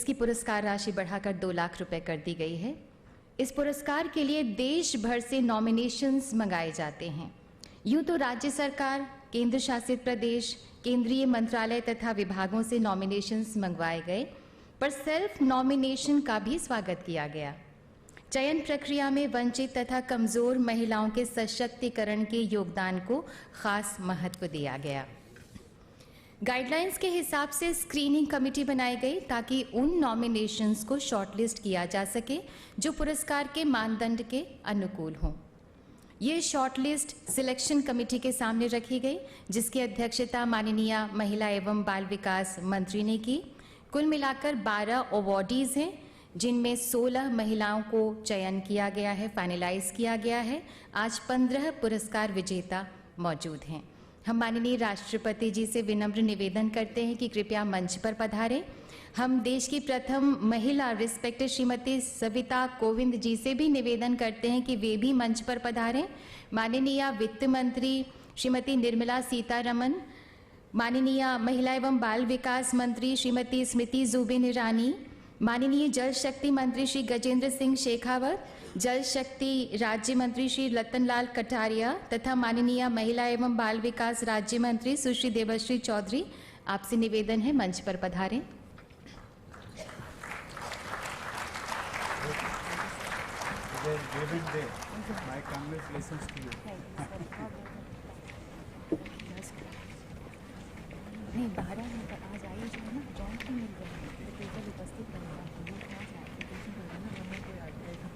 इसकी पुरस्कार राशि बढ़ाकर 2 लाख रुपए कर दी गई है। इस पुरस्कार के लिए देश भर से नॉमिनेशंस मंगाए जाते हैं। यूं तो राज्य सरकार, केंद्र शासित प्रदेश, केंद्रीय मंत्रालय तथा विभागों से नॉमिनेशंस मंगवाए गए, पर सेल्फ नॉमिनेशन का भी स्वागत किया गया। चयन प्रक्रिया में वंचित तथा कमजोर महिलाओं के सशक्तिकरण के योगदान को खास महत्व दिया गया। गाइडलाइंस के हिसाब से स्क्रीनिंग कमेटी बनाई गई ताकि उन नॉमिनेशंस को शॉर्टलिस्ट किया जा सके जो पुरस्कार के मानदंड के अनुकूल हों। ये शॉर्टलिस्ट सिलेक्शन कमेटी के सामने रखी गई, जिसकी अध्यक्षता माननीय महिला एवं बाल विकास मंत्री ने की। कुल मिलाकर 12 अवॉर्डीज हैं, जिनमें 16 महिलाओं को चयन किया गया है, फाइनलाइज किया गया है। आज 15 पुरस्कार विजेता मौजूद हैं। हम माननीय राष्ट्रपति जी से विनम्र निवेदन करते हैं कि कृपया मंच पर पधारें। हम देश की प्रथम महिला रिस्पेक्टेड श्रीमती सविता कोविंद जी से भी निवेदन करते हैं कि वे भी मंच पर पधारें। माननीय वित्त मंत्री श्रीमती निर्मला सीतारमन, माननीय महिला एवं बाल विकास मंत्री श्रीमती स्मृति जुबिन ईरानी, माननीय जल शक्ति मंत्री श्री गजेंद्र सिंह शेखावत, जल शक्ति राज्य मंत्री श्री रतनलाल कटारिया तथा माननीय महिला एवं बाल विकास राज्य मंत्री सुश्री देवश्री चौधरी, आपसे निवेदन है मंच पर पधारें। नहीं, 12 आज आई जो है ना, जॉइंट ही मिल गया है, तो केवल उपस्थित रहेगा, वो कहाँ से एप्लीकेशन करना दोनों को आ जाएगा।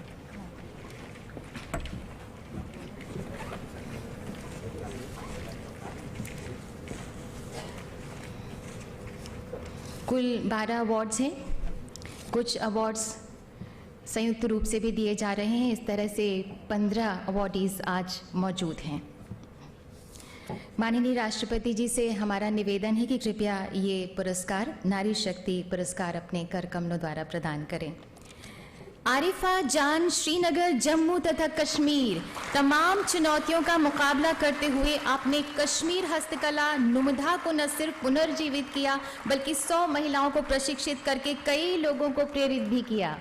कुल 12 अवार्ड्स हैं। कुछ अवार्ड्स संयुक्त रूप से भी दिए जा रहे हैं। इस तरह से 15 अवार्डीज आज मौजूद हैं। माननीय राष्ट्रपति जी से हमारा निवेदन है कि कृपया ये पुरस्कार नारी शक्ति पुरस्कार अपने कर कमलों द्वारा प्रदान करें। आरिफा जान श्रीनगर, जम्मू तथा कश्मीर तमाम चुनौतियों का मुकाबला करते हुए आपने कश्मीर हस्तकला नुमधा को न सिर्फ पुनर्जीवित किया, बल्कि 100 महिलाओं को प्रशिक्षित करके कई लोगों को प्रेरित भी किया।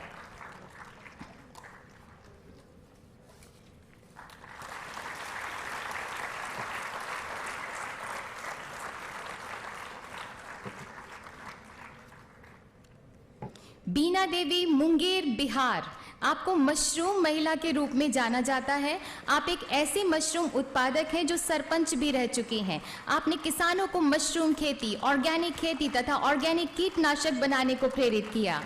बीना देवी, मुंगेर, बिहार, आपको मशरूम महिला के रूप में जाना जाता है। आप एक ऐसी मशरूम उत्पादक हैं जो सरपंच भी रह चुकी हैं। आपने किसानों को मशरूम खेती, ऑर्गेनिक खेती तथा ऑर्गेनिक कीटनाशक बनाने को प्रेरित किया।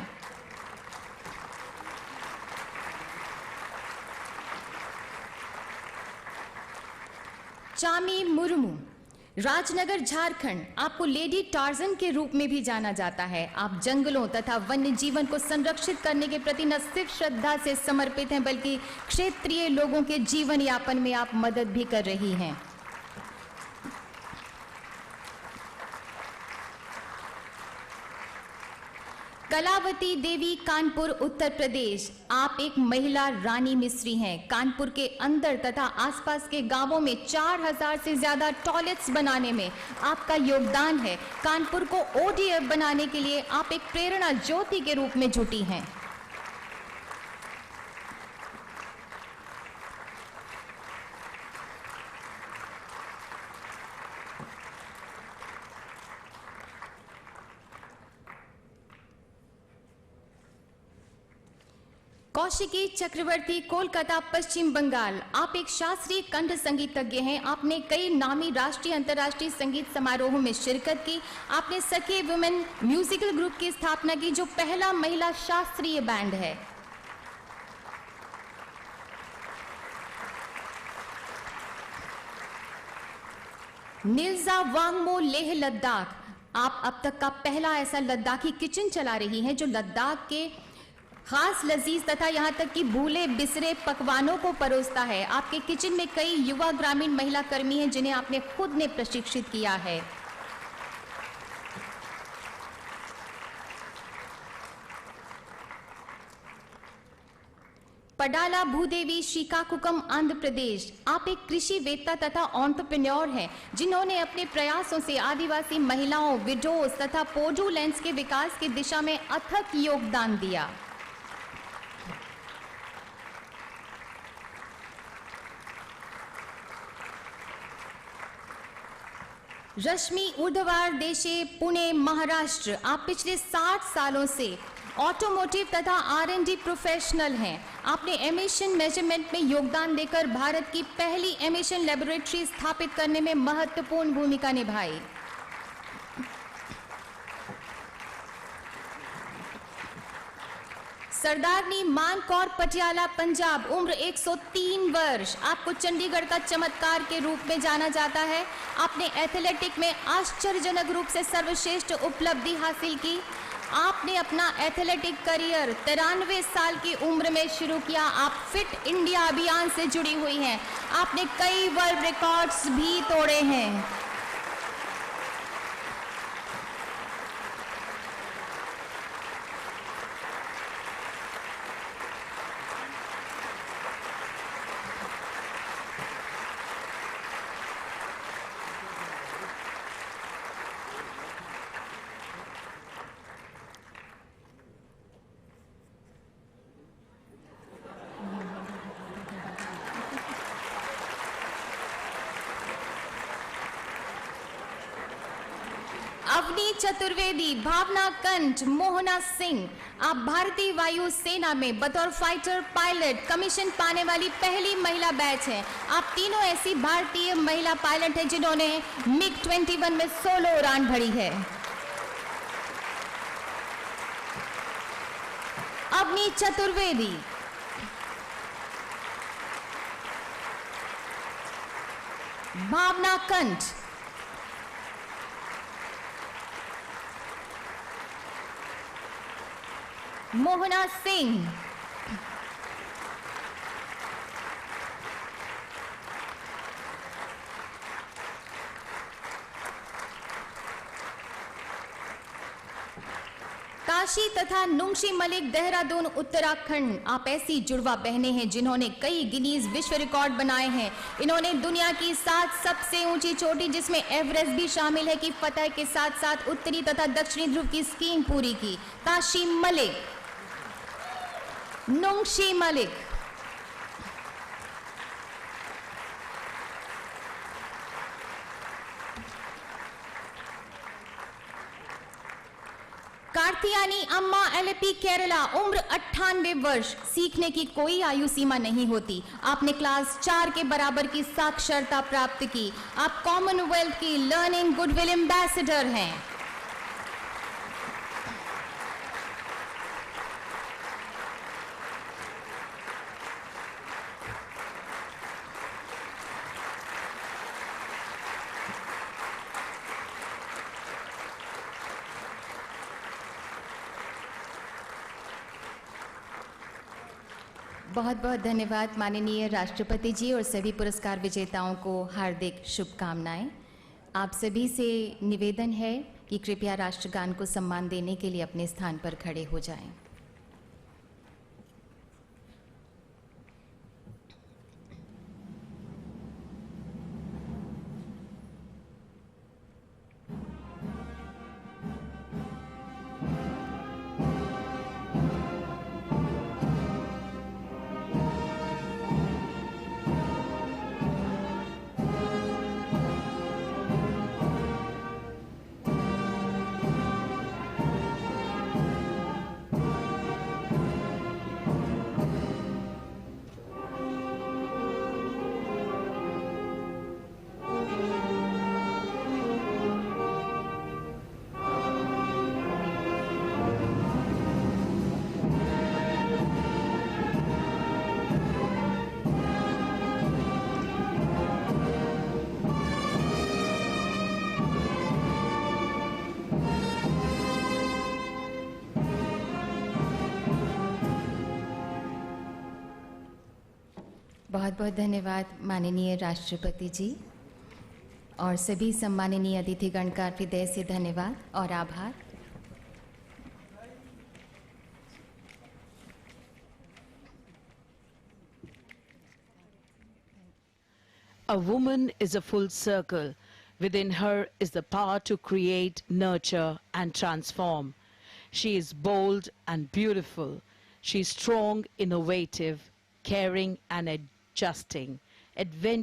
चामी मुर्मू, राजनगर, झारखंड, आपको लेडी टार्जन के रूप में भी जाना जाता है। आप जंगलों तथा वन्य जीवन को संरक्षित करने के प्रति न सिर्फ श्रद्धा से समर्पित हैं, बल्कि क्षेत्रीय लोगों के जीवन यापन में आप मदद भी कर रही हैं। कलावती देवी, कानपुर, उत्तर प्रदेश, आप एक महिला रानी मिस्त्री हैं। कानपुर के अंदर तथा आसपास के गांवों में 4000 से ज्यादा टॉयलेट्स बनाने में आपका योगदान है। कानपुर को ODF बनाने के लिए आप एक प्रेरणा ज्योति के रूप में जुटी हैं। कौशिकी चक्रवर्ती, कोलकाता, पश्चिम बंगाल, आप एक शास्त्रीय कंठ संगीतज्ञ हैं। आपने कई नामी राष्ट्रीय अंतर्राष्ट्रीय संगीत समारोहों में शिरकत की। आपने सखी वुमेन म्यूजिकल ग्रुप की स्थापना की, जो पहला महिला शास्त्रीय बैंड है। निल्जा वांगमो, लेह लद्दाख, आप अब तक का पहला ऐसा लद्दाखी किचन चला रही हैं जो लद्दाख के खास लजीज तथा यहाँ तक कि भूले बिसरे पकवानों को परोसता है। आपके किचन में कई युवा ग्रामीण महिला कर्मी हैं जिन्हें आपने खुद ने प्रशिक्षित किया है। पडाला भूदेवी, श्रीकाकुलम, आंध्र प्रदेश। आप एक कृषि वेत्ता तथा एंटरप्रेन्योर हैं जिन्होंने अपने प्रयासों से आदिवासी महिलाओं, विडोज तथा पोडुलैंड्स के विकास की दिशा में अथक योगदान दिया। रश्मि उर्धवार देशे, पुणे, महाराष्ट्र। आप पिछले 60 सालों से ऑटोमोटिव तथा R&D प्रोफेशनल हैं। आपने एमिशन मेजरमेंट में योगदान देकर भारत की पहली एमिशन लेबोरेटरी स्थापित करने में महत्वपूर्ण भूमिका निभाई। सरदारनी मानकौर पटियाला, पंजाब। उम्र 103 वर्ष। आपको चंडीगढ़ का चमत्कार के रूप में जाना जाता है। आपने एथलेटिक में आश्चर्यजनक रूप से सर्वश्रेष्ठ उपलब्धि हासिल की। आपने अपना एथलेटिक करियर 93 साल की उम्र में शुरू किया। आप फिट इंडिया अभियान से जुड़ी हुई हैं। आपने कई वर्ल्ड रिकॉर्ड्स भी तोड़े हैं। अवनी चतुर्वेदी, भावना कंठ, मोहना सिंह। आप भारतीय वायु सेना में बतौर फाइटर पायलट कमीशन पाने वाली पहली महिला बैच हैं। आप तीनों ऐसी भारतीय महिला पायलट हैं जिन्होंने MiG-21 में सोलो उड़ान भरी है। अवनी चतुर्वेदी। भावना कंठ। मोहना सिंह। काशी तथा नुंगशी मलिक, देहरादून, उत्तराखंड। आप ऐसी जुड़वा बहनें हैं जिन्होंने कई गिनीज विश्व रिकॉर्ड बनाए हैं। इन्होंने दुनिया की 7 सबसे ऊंची चोटी, जिसमें एवरेस्ट भी शामिल है, की फतह के साथ साथ उत्तरी तथा दक्षिणी ध्रुव की स्कीइंग पूरी की। काशी मलिक, नुंगशी मलिक। कार्तियानी अम्मा, LP, केरला। उम्र 98 वर्ष। सीखने की कोई आयु सीमा नहीं होती। आपने क्लास 4 के बराबर की साक्षरता प्राप्त की। आप कॉमनवेल्थ की लर्निंग गुडविल एम्बेसडर हैं। बहुत बहुत धन्यवाद माननीय राष्ट्रपति जी और सभी पुरस्कार विजेताओं को हार्दिक शुभकामनाएं। आप सभी से निवेदन है कि कृपया राष्ट्रगान को सम्मान देने के लिए अपने स्थान पर खड़े हो जाएं। बहुत बहुत धन्यवाद माननीय राष्ट्रपति जी और सभी सम्माननीय अतिथिगण का हृदय से धन्यवाद और आभार। A woman is a full circle. Within her is the power to create, nurture and transform. She is bold and beautiful. She is strong, innovative, caring and adjusting, adventurous.